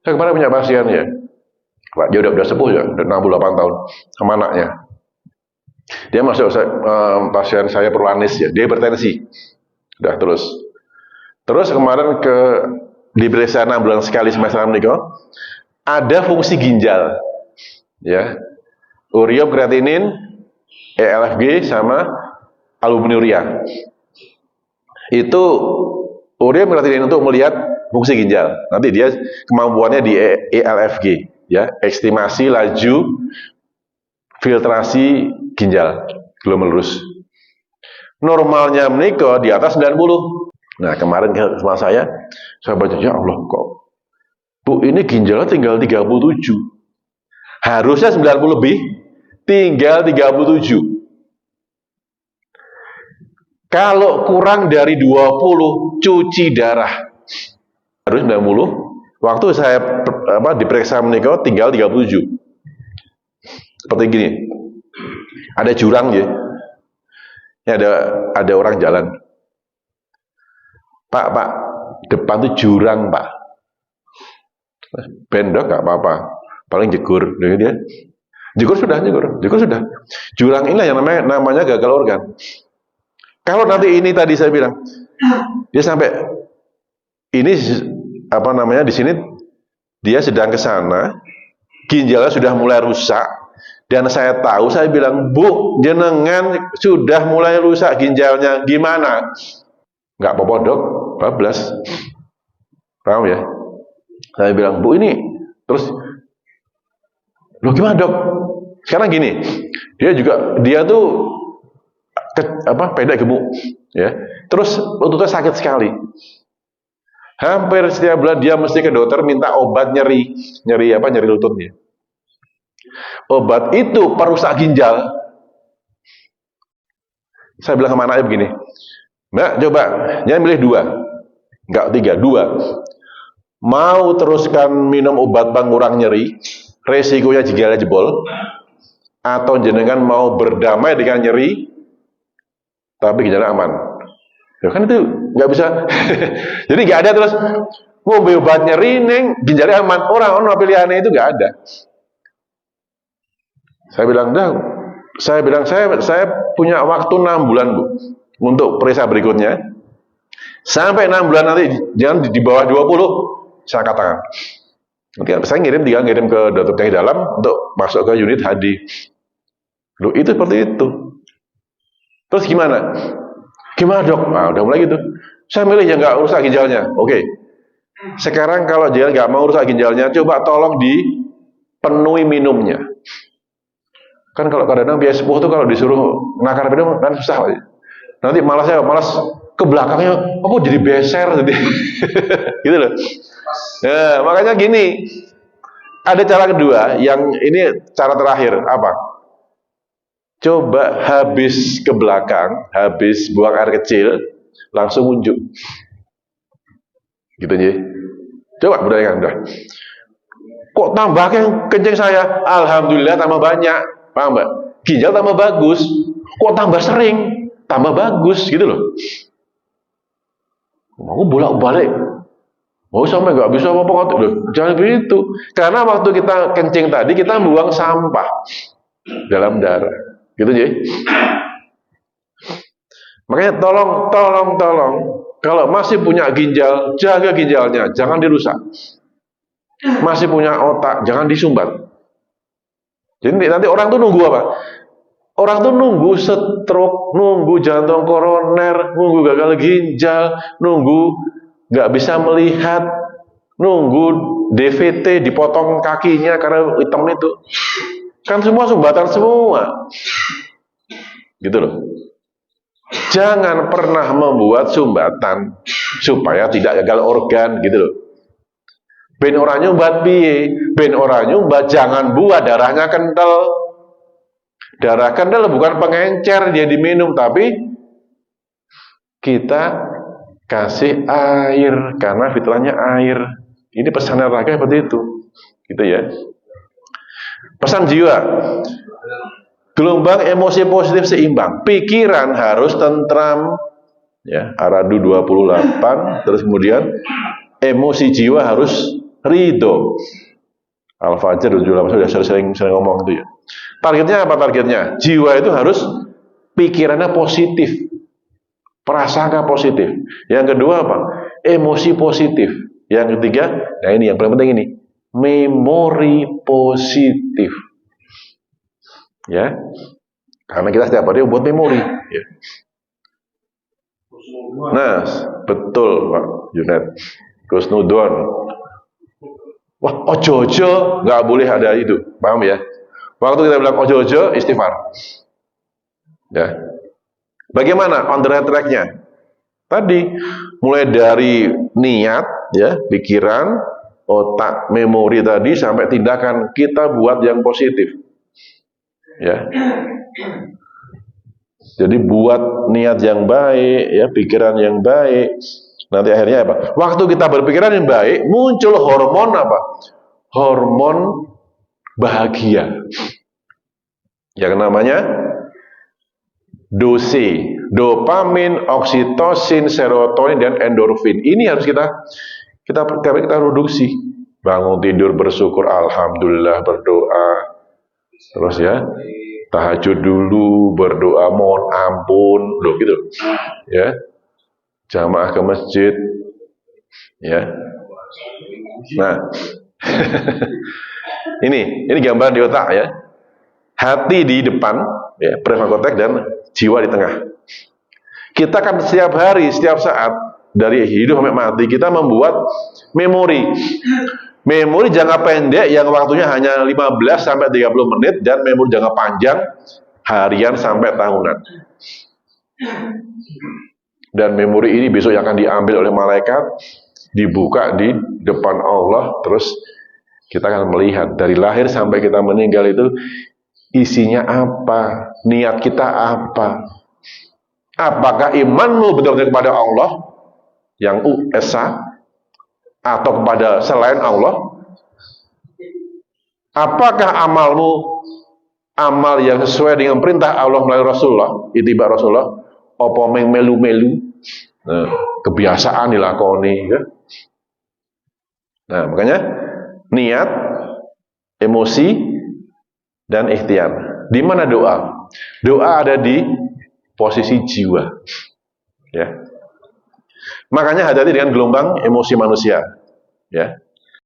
Saya kemarin punya pasien ya, Pak, dia udah sepuh ya, udah 68 tahun, sama anaknya. Dia masuk pasien saya Perwanis ya, dia hipertensi. Udah Terus kemarin diperiksa 6 bulan sekali semester niko, ada fungsi ginjal, ya, urea, kreatinin, ELFG sama albuminuria. Itu urea, kreatinin untuk melihat fungsi ginjal. Nanti dia kemampuannya di ELFG, ya, estimasi laju filtrasi ginjal glomerulus. Normalnya menikah di atas 90. Nah, kemarin sama saya baca, ya Allah, kok Bu, ini ginjalnya tinggal 37. Harusnya 90 lebih, tinggal 37. Kalau kurang dari 20, cuci darah. Harus 90. Waktu saya diperiksa menikah tinggal 37. Seperti gini. Ada jurang ya. Ini ada orang jalan. Pak, depan itu jurang, Pak. Bendok gak apa-apa. Paling jegur. Dia. Jegur sudah. Jurang inilah yang namanya gagal organ. Kalau nanti ini tadi saya bilang, dia sampai ini di sini dia sedang ke sana, ginjalnya sudah mulai rusak, dan saya tahu, saya bilang, Bu, jenengan sudah mulai rusak ginjalnya, gimana? Nggak apa-apa dok, bablas. Paham ya? Saya bilang, Bu, ini terus, loh gimana dok? Sekarang gini, dia tuh pendek gemuk, ya. Terus lututnya sakit sekali. Hampir setiap bulan dia mesti ke dokter minta obat nyeri lututnya. Obat itu perusak ginjal. Saya bilang sama anaknya begini, Mbak, coba, jangan milih 2, enggak 3, 2. Mau teruskan minum obat pengurang nyeri, resikonya ginjalnya jebol, atau jenengan mau berdamai dengan nyeri, tapi ginjalnya aman. Ya kan itu nggak bisa. Jadi nggak ada terus mau obat nyeri neng ginjalnya aman. Orang pilihannya itu nggak ada. Saya bilang saya punya waktu 6 bulan Bu untuk periksa berikutnya. Sampai 6 bulan nanti jangan di bawah 20, saya katakan. Nanti saya ngirim ke dokter yang dalam untuk masuk ke unit HD. Loh, itu seperti itu. Terus gimana? Gimana dok? Nah, udah mulai gitu. Saya milih yang nggak rusak ginjalnya. Oke. Sekarang kalau dia nggak mau rusak ginjalnya, coba tolong dipenuhi minumnya. Kan kalau kadang-kadang biaya sepuh tuh kalau disuruh nakar minum kan susah. Nanti malas ke belakangnya, apa jadi beser jadi. Gitu loh. Nah, makanya gini. Ada cara kedua, yang ini cara terakhir, apa? Coba habis ke belakang, habis buang air kecil, langsung unjuk. Gitu aja. Coba budaya Anda. Kok tambah kencing saya? Alhamdulillah tambah banyak. Paham Mbak? Ginjal tambah bagus. Kok tambah sering? Tambah bagus gitu loh. Mau bolak-balik. Mau sampai nggak bisa apa-apa. Jangan begitu. Karena waktu kita kencing tadi kita buang sampah dalam darah. Gitu ya. Makanya tolong kalau masih punya ginjal, jaga ginjalnya, jangan dirusak. Masih punya otak, jangan disumbat. Jadi nanti orang tuh nunggu apa? Orang tuh nunggu stroke, nunggu jantung koroner, nunggu gagal ginjal, nunggu nggak bisa melihat, nunggu DVT dipotong kakinya karena hitam itu. Kan semua sumbatan semua. Gitu loh. Jangan pernah membuat sumbatan supaya tidak gagal organ gitu loh. Ben orang nyumbat piye? Ben orang nyumbat jangan buat darahnya kental. Darah kental bukan pengencer dia diminum, tapi kita kasih air karena fitrahnya air. Ini pesan olahraga seperti itu. Gitu ya. Pesan jiwa. Gelombang emosi positif seimbang. Pikiran harus tentram. Ya, Aradu 28. Terus kemudian emosi jiwa harus ridho. Al-Fajr 78 sudah sering ngomong itu ya. Targetnya apa targetnya? Jiwa itu harus pikirannya positif, prasangka positif. Yang kedua apa? Emosi positif. Yang ketiga, nah ini yang paling penting ini, memori positif. Ya. Karena kita setiap hari buat memori, ya. Nah, betul Pak Junet. Kusnudon. Wah, ojo-ojo nggak boleh ada itu, paham ya? Waktu kita bilang ojo-ojo, istighfar. Ya. Bagaimana on the right track-nya? Tadi mulai dari niat, ya, pikiran, otak, memori tadi sampai tindakan kita buat yang positif. Ya. Jadi buat niat yang baik, ya, pikiran yang baik. Nanti akhirnya apa? Waktu kita berpikiran yang baik, muncul hormon apa? Hormon bahagia. Yang namanya dopamin, oksitosin, serotonin, dan endorfin. Ini harus kita produksi. Bangun tidur bersyukur, alhamdulillah, berdoa. Terus ya, tahajud dulu, berdoa mohon ampun, loh gitu. Ya. Jamaah ke masjid. Ya. Nah. ini gambar di otak ya. Hati di depan, ya, prefrontal cortex, dan jiwa di tengah. Kita kan setiap hari, setiap saat, dari hidup sampai mati, kita membuat memori. Memori jangka pendek yang waktunya hanya 15 sampai 30 menit, dan memori jangka panjang harian sampai tahunan. Dan memori ini besok yang akan diambil oleh malaikat, dibuka di depan Allah, terus kita akan melihat dari lahir sampai kita meninggal itu isinya apa, niat kita apa. Apakah imanmu benar-benar kepada Allah yang esa atau kepada selain Allah? Apakah amalmu amal yang sesuai dengan perintah Allah melalui Rasulullah, ittiba Rasulullah, apa melu-melu, kebiasaan dilakoni, ya? Nah, makanya niat, emosi, dan ikhtiar. Di mana doa? Doa ada di posisi jiwa. Ya. Makanya hati-hati dengan gelombang emosi manusia. Ya.